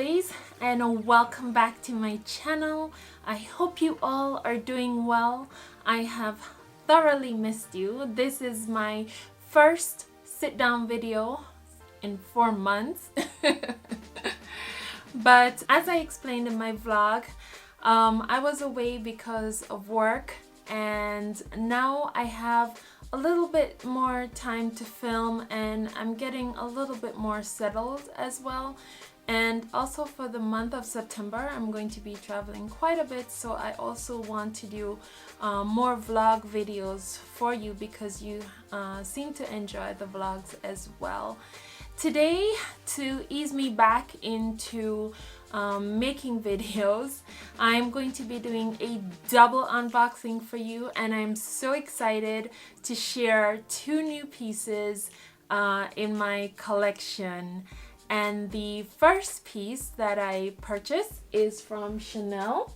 lovelies, and welcome back to my channel. I hope you all are doing well. I have thoroughly missed you. This is my first sit down video in 4 months. But as I explained in my vlog, I was away because of work, and now I have a little bit more time to film, and I'm getting a little bit more settled as well. And also for the month of September, I'm going to be traveling quite a bit, so I also want to do more vlog videos for you because you seem to enjoy the vlogs as well. Today, to ease me back into making videos, I'm going to be doing a double unboxing for you, and I'm so excited to share 2 new pieces in my collection. And the first piece that I purchased is from Chanel.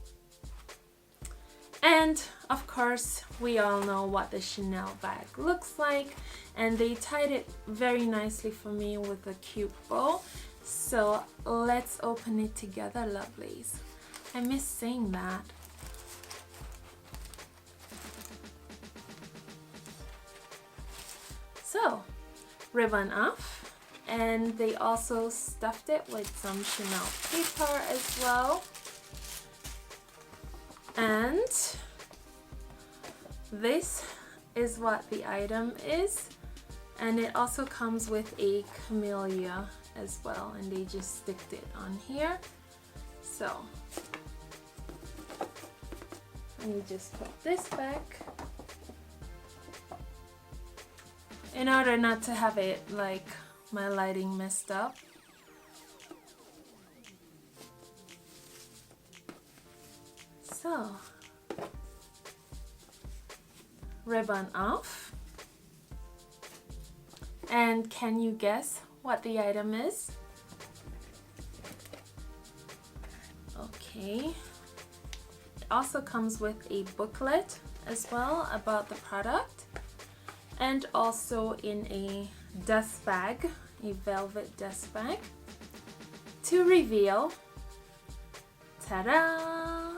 And of course, we all know what the Chanel bag looks like, and they tied it very nicely for me with a cute bow. So let's open it together, lovelies. I miss saying that. So, ribbon off, and they also stuffed it with some Chanel paper as well. And this is what the item is, and it also comes with a camellia as well, and they just sticked it on here. So let me just put this back in order not to have it like my lighting messed up. So, ribbon off, and can you guess what the item is? Okay, it also comes with a booklet as well about the product, and also in a dust bag, a velvet dust bag. To reveal, ta-da!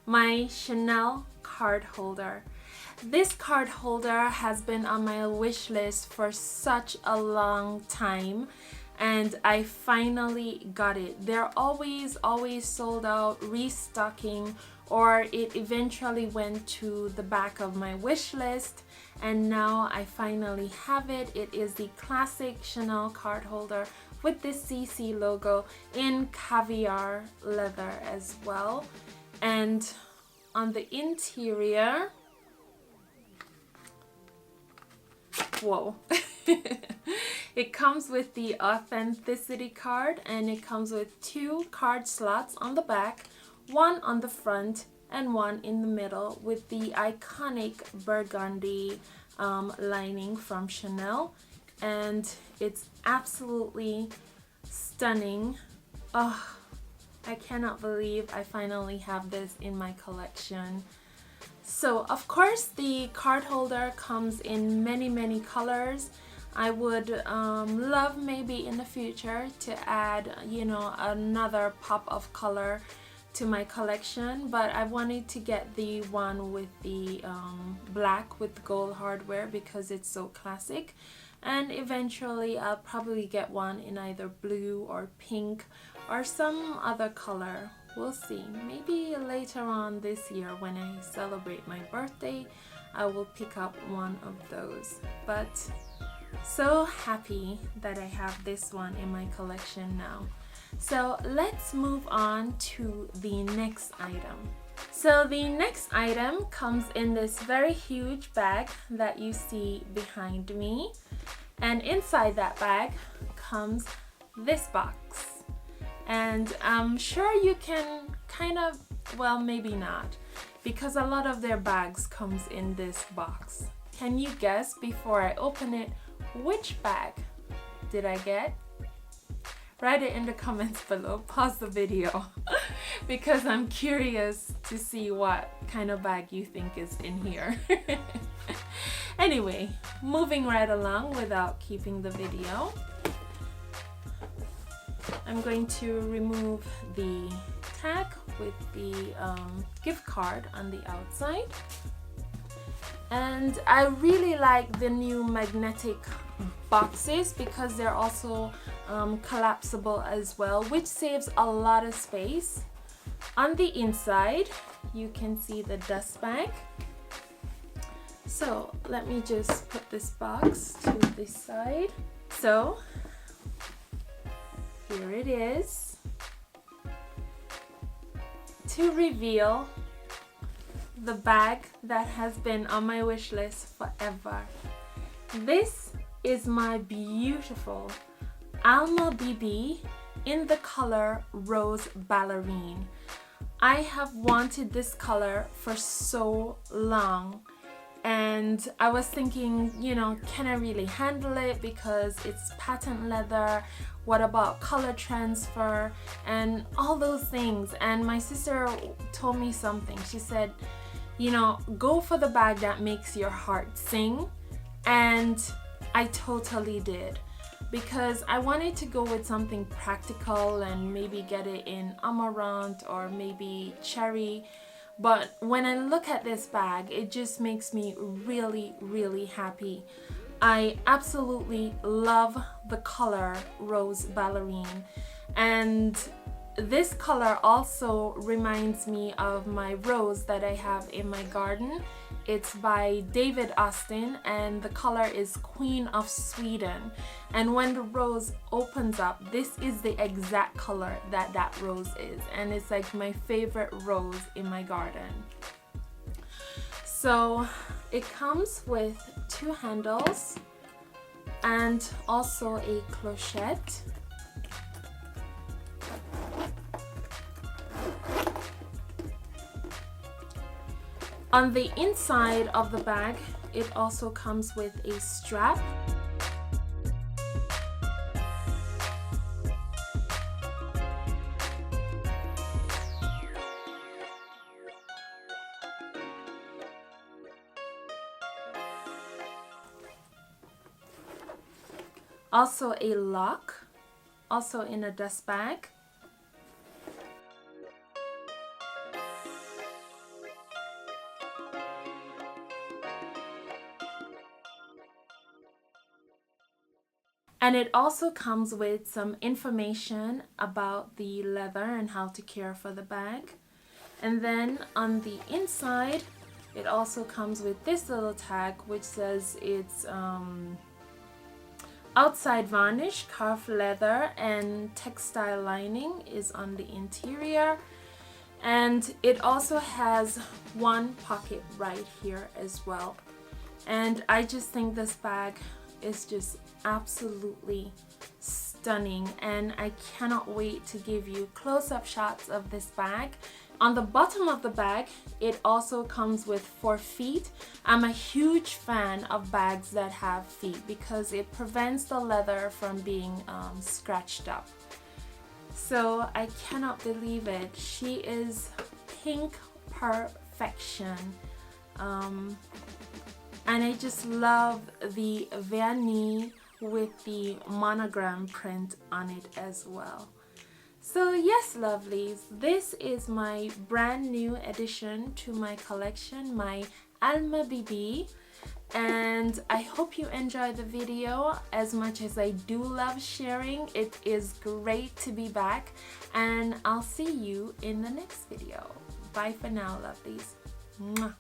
My Chanel card holder. This card holder has been on my wish list for such a long time, and I finally got it. They're always sold out, restocking, or it eventually went to the back of my wish list, and now I finally have it. It is the classic Chanel card holder with the CC logo in caviar leather as well. And on the interior, whoa, it comes with the authenticity card, and it comes with 2 card slots on the back, 1 on the front and 1 in the middle, with the iconic burgundy lining from Chanel, and it's absolutely stunning. Oh, I cannot believe I finally have this in my collection. So of course the card holder comes in many colors. I would love maybe in the future to add, you know, another pop of color to my collection, but I wanted to get the one with the black with gold hardware because it's so classic. And eventually I'll probably get one in either blue or pink or some other color. We'll see. Maybe later on this year when I celebrate my birthday, I will pick up one of those. But so happy that I have this one in my collection now. So let's move on to the next item. So the next item comes in this very huge bag that you see behind me, and inside that bag comes this box. And I'm sure you can kind of, well, maybe not, because a lot of their bags comes in this box. Can you guess before I open it which bag did I get? Write it in the comments below. Pause the video because I'm curious to see what kind of bag you think is in here. Anyway, moving right along without keeping the video. I'm going to remove the tag with the gift card on the outside. And I really like the new magnetic boxes because they're also collapsible as well, which saves a lot of space. On the inside, you can see the dust bag. So let me just put this box to this side. So here it is, to reveal the bag that has been on my wish list forever. This is my beautiful Alma BB in the color Rose Ballerine. I have wanted this color for so long, and I was thinking, you know, can I really handle it because it's patent leather? What about color transfer and all those things? And my sister told me something. She said, you know, go for the bag that makes your heart sing. And I totally did, because I wanted to go with something practical and maybe get it in amaranth or maybe cherry. But when I look at this bag, it just makes me really, really happy. I absolutely love the color Rose Ballerine, and this color also reminds me of my rose that I have in my garden. It's by David Austin and the color is Queen of Sweden. And when the rose opens up, this is the exact color that that rose is, and it's like my favorite rose in my garden. So it comes with 2 handles and also a clochette. On the inside of the bag, it also comes with a strap. Also a lock, also in a dust bag. And it also comes with some information about the leather and how to care for the bag. And then on the inside, it also comes with this little tag which says it's outside varnish, carved leather, and textile lining is on the interior. And it also has 1 pocket right here as well. And I just think this bag is just absolutely stunning, and I cannot wait to give you close-up shots of this bag. On the bottom of the bag, it also comes with 4 feet. I'm a huge fan of bags that have feet because it prevents the leather from being scratched up. So I cannot believe it. She is pink perfection. And I just love the Vernis with the monogram print on it as well. So yes, lovelies, this is my brand new addition to my collection, my Alma BB. And I hope you enjoyed the video as much as I do love sharing. It is great to be back, and I'll see you in the next video. Bye for now, lovelies. Mwah.